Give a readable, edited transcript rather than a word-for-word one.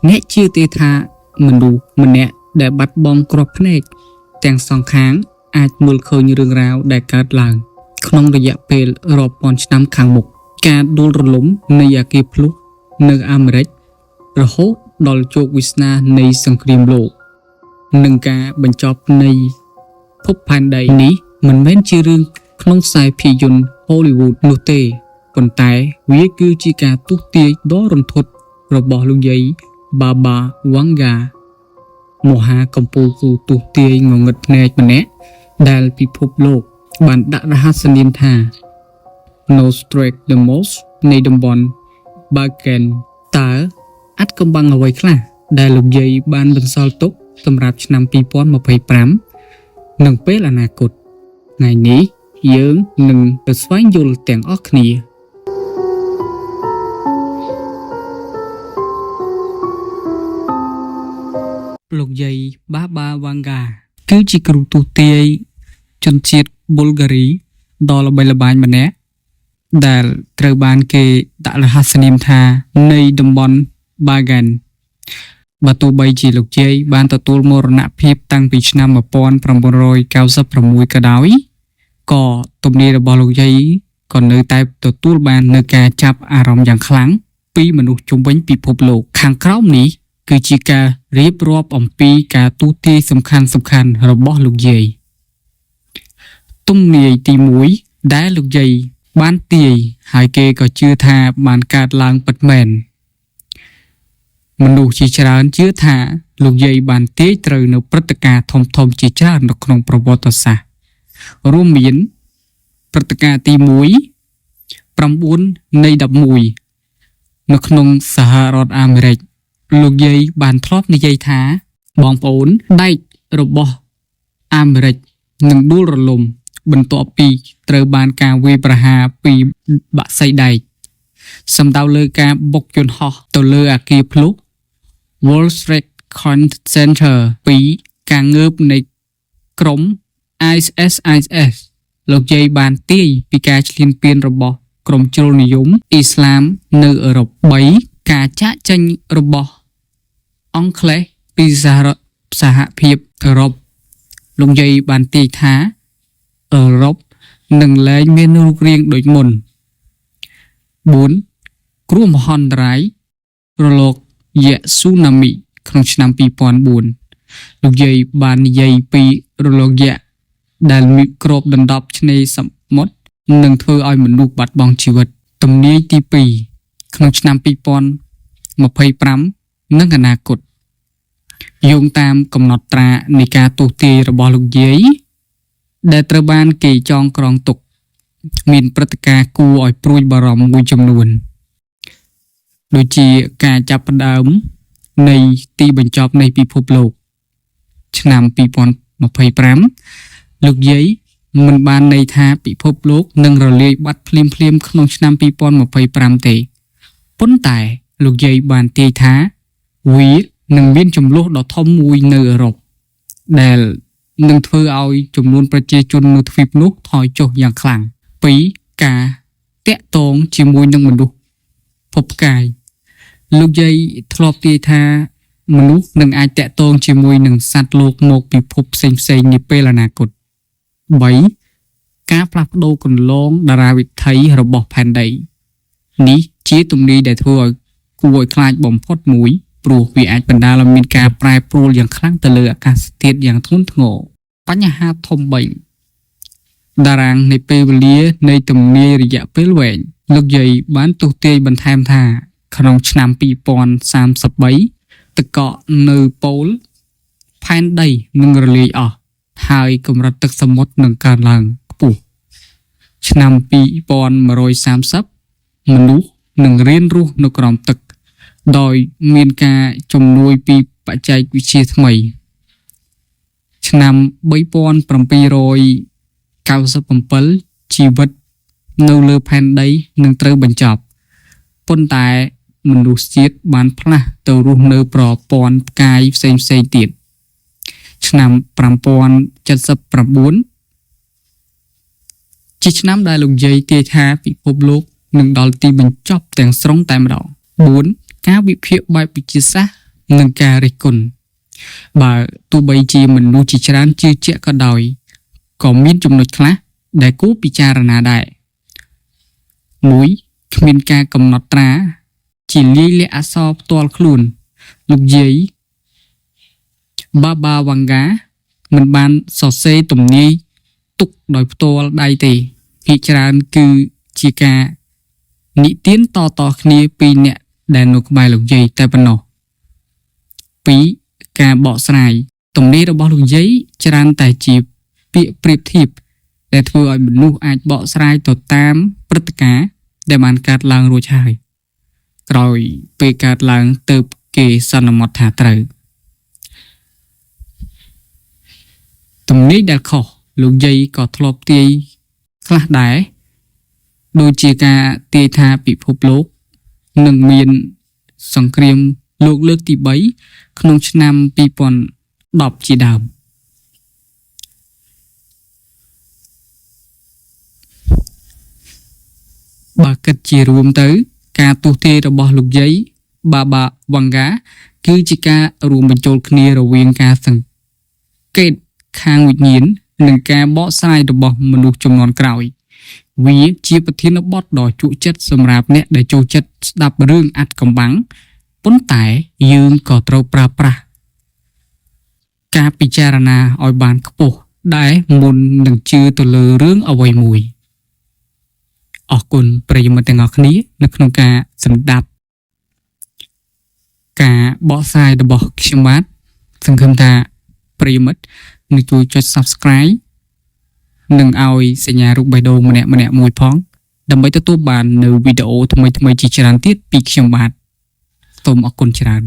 អ្នកជឿទេថាមនុស្សម្នាក់ដែលបាត់បង់គ្រាប់ភ្នែកទាំងសងខាងអាចមើលឃើញរឿងរ៉ាវដែលកើតឡើងក្នុងរយៈពេលរាប់ពាន់ឆ្នាំខាងមុខការដួលរលំនៃអគារភ្លុះនៅអាមេរិករហូតដល់ជោគវាសនានៃសង្គ្រាមលោកនិងការបញ្ចប់នៃភពផែនដីនេះមិនមែនជារឿងក្នុងខ្សែភាពយន្ត Hollywood នោះទេប៉ុន្តែវាគឺជាការទស្សន៍ទាយដ៏រន្ធត់របស់លោកយាយ Baba Vanga មហាកម្ពុជាគូទស្សន៍ទាយងងឹតភ្នែកម្នាក់ដែលពិភពលោកបានដាក់រហស្សនាមថា Nostradamus នៃតំបន់ Balkan តើអត្ថកម្បាំងអ្វីខ្លះដែលលោកយាយបានបន្សល់ទុកសម្រាប់ឆ្នាំ2025និងពេលអនាគតថ្ងៃនេះយើងនឹងទៅស្វែងយល់ទាំងអស់គ្នាលោកយាយ Baba Vanga គឺជាគ្រូទស្សន៍ទាយជនជាតិប៊ុលហ្គារីដ៏ល្បីល្បាញម្នាក់ដែលត្រូវបានគេដាក់រហស្សនាមថានៃតំបន់ Balkan បើទោះបីជាលោកយាយបានទទួលមរណភាពតាំងពីឆ្នាំ1996ក៏ដោយក៏ទំនាយរបស់លោកយាយក៏នៅតែទទួលបាននូវការចាប់អារម្មណ៍យ៉ាងខ្លាំងពីមនុស្សជុំវិញពិភពលោកខាងក្រោមនេះគឺជាការរៀបរាប់អំពីការទូទាយសំខាន់ៗរបស់លោកយាយទំនាយទី1ដែលលោកយាយបានទាយហើយគេក៏ជឿថាបានកើតឡើងពិតមែនមនុស្សជាច្រើនជឿថាលោកយាយបានទាយត្រូវនៅព្រឹត្តិការណ៍ធំៗជាច្រើននៅក្នុងប្រវត្តិសាស្ត្ររួមមានព្រឹត្តិការណ៍ទី1 9 នៃ 11នៅក្នុងសហរដ្ឋអាមេរិកលោកយាយបានធ្លាប់និយាយថាបងប្អូនដែករបស់អាមេរិកនឹងដួលរលំបន្ទាប់ពីត្រូវបានការវាយប្រហារពីបក្សីដែកសំដៅលើការបុកយន្តហោះទៅលើអគារភ្លុះ World Trade Center ពីការងើបនៃក្រុម ISIS លោកយាយបានទាយពីការឈ្លានពានរបស់ក្រុមជ្រុលនិយមអ៊ីស្លាមនៅអឺរ៉ុប3ការចាកចេញរបស់អង់គ្លេសពីសហភាពអឺរ៉ុបលោកយាយបានទាយថាអឺរ៉ុបនឹងលែងមានរូបរាងដូចមុន4គ្រោះមហន្តរាយរលកយក្សស៊ូណាមីក្នុងឆ្នាំ2004លោកយាយបាននិយាយពីរលកយក្សដែលមានគ្របដណ្ដប់ឆ្នេរសមុទ្រនឹងធ្វើឲ្យមនុស្សបាត់បង់ជីវិតទំនាយទី2ក្នុងឆ្នាំ2025និងអនាគតយោងតាមកំណត់ត្រានៃការទស្សន៍ទាយរបស់លោកយាយដែលត្រូវបានគេចងក្រងទុកមានព្រឹត្តិការណ៍គួរឲ្យព្រួយបារម្ភមួយចំនួនដូចជាការចាប់ផ្ដើមនៃទីបញ្ចប់នៃពិភពលោកឆ្នាំ2025លោកយាយមិនបានន័យថាពិភពលោកនឹងរលាយបាត់ភ្លាមៗក្នុងឆ្នាំ2025ទេប៉ុន្តែលោកយាយបានទាយថាវានឹងមានចំនួនដ៏ធំមួយនៅអឺរ៉ុបដែលនឹងធ្វើឲ្យចំនួនប្រជាជននៅទ្វីបនោះថយចុះយ៉ាងខ្លាំងពីការតាក់ទងជាមួយនឹងមនុស្សភពផ្កាយលោកយាយធ្លាប់ទាយថាមនុស្សនឹងអាចតាក់ទងជាមួយនឹងសត្វលោកមកពិភពផ្សេងៗនាពេលអនាគត3ការផ្លាស់ប្ដូរគន្លងតារាវិថីរបស់ផែនដីនេះជាទំនាយដែលធ្វើឲ្យគួរឲ្យខ្លាចបំផុតមួយព្រោះវាអាចបណ្ដាលឲ្យមានការប្រែប្រួលយ៉ាងខ្លាំងទៅលើអាកាសធាតុយ៉ាងធ្ងន់ធ្ងរបញ្ហាធំ3តារាងនៃពេលវេលានៃទំនាយរយៈពេលវែងលោកយាយបានទស្សន៍ទាយបន្ថែមថាក្នុងឆ្នាំ2033ទឹកកកនៅប៉ូលផែនដីនឹងរលាយអស់ហើយកម្រិតទឹកសមុទ្រនឹងកើនឡើងខ្ពស់ឆ្នាំ2130មនុស្សនឹងរៀនរស់នៅក្រោមទឹកដោយមានការជំនួយពីបច្ចេកវិទ្យាថ្មីឆ្នាំ3797ជីវិតនៅលើផែនដីនឹងត្រូវបញ្ចប់ប៉ុន្តែមនុស្សជាតិបានផ្លាស់ទៅរស់នៅប្រព័ន្ធផ្កាយផ្សេងៗទៀតឆ្នាំ5079ជាឆ្នាំដែលលោកយាយទាយថាពិភពលោកនឹងដល់ទីបញ្ចប់ទាំងស្រុងតែម្ដង4ការវិភាគបែបវិទ្យាសាស្ត្រ និងការរិះគន់បើទោះបីជាមនុស្សជាច្រើនជឿជាក់ក៏ដោយក៏មានចំណុចខ្លះដែលគួរពិចារណាដែរ1គ្មានការកំណត់ត្រាជាលាយលក្ខណ៍អក្សរផ្ទាល់ខ្លួនលោកយាយបាបាវ៉ាន់ហ្កាមិនបានសរសេរទំនាយទុកដោយផ្ទាល់ដៃទេភាគច្រើនគឺជាការនិទានតគ្នាពីអ្នកដែលនៅក្បែរលោកយាយតែប៉ុណ្ណោះ2ការបកស្រាយទំនាយរបស់លោកយាយច្រើនតែជាពាក្យប្រៀបធៀបដែលធ្វើឲ្យមនុស្សអាចបកស្រាយទៅតាមព្រឹត្តិការណ៍ដែលបានកើតឡើងរួចហើយក្រោយពេលកើតឡើងទើបគេសន្មត់ថាត្រូវទំនាយដែលខុសលោកយាយក៏ធ្លាប់ទាយខ្លះដែរដូចជាការទាយថាពិភពលោកនឹងមានសង្គ្រាមលោកលើកទី3ក្នុងឆ្នាំ2010ជាដើមបើគិតជារួមទៅការទស្សន៍ទាយរបស់លោកយាយបាបាវ៉ាន់ហ្កាគឺជាការរួមបញ្ចូលគ្នារវាងការសង្កេតខាងវិញ្ញាណនិងការបកស្រាយរបស់មនុស្សជំនាន់ក្រោយវាជាប្រធានបទដ៏ជក់ចិត្តសម្រាប់អ្នកដែលចូលចិត្តស្ដាប់រឿងអាថ៌កំបាំងប៉ុន្តែយើងក៏ត្រូវប្រើប្រាស់ការពិចារណាឲ្យបានខ្ពស់ដែរមុននឹងជឿទៅលើរឿងអ្វីមួយអរគុណប្រិយមិត្តទាំងអស់គ្នានៅក្នុងការស្ដាប់ការបកស្រាយរបស់ខ្ញុំបាទសង្ឃឹមថាប្រិយមិត្តនឹងជួយចុច Subscribe និងឲ្យសញ្ញារូបបេះដូងម្នាក់មួយផងដើម្បីទទួលបាននៅវីដេអូថ្មីជាច្រើនទៀតពីខ្ញុំបាទសូមអរគុណច្រើន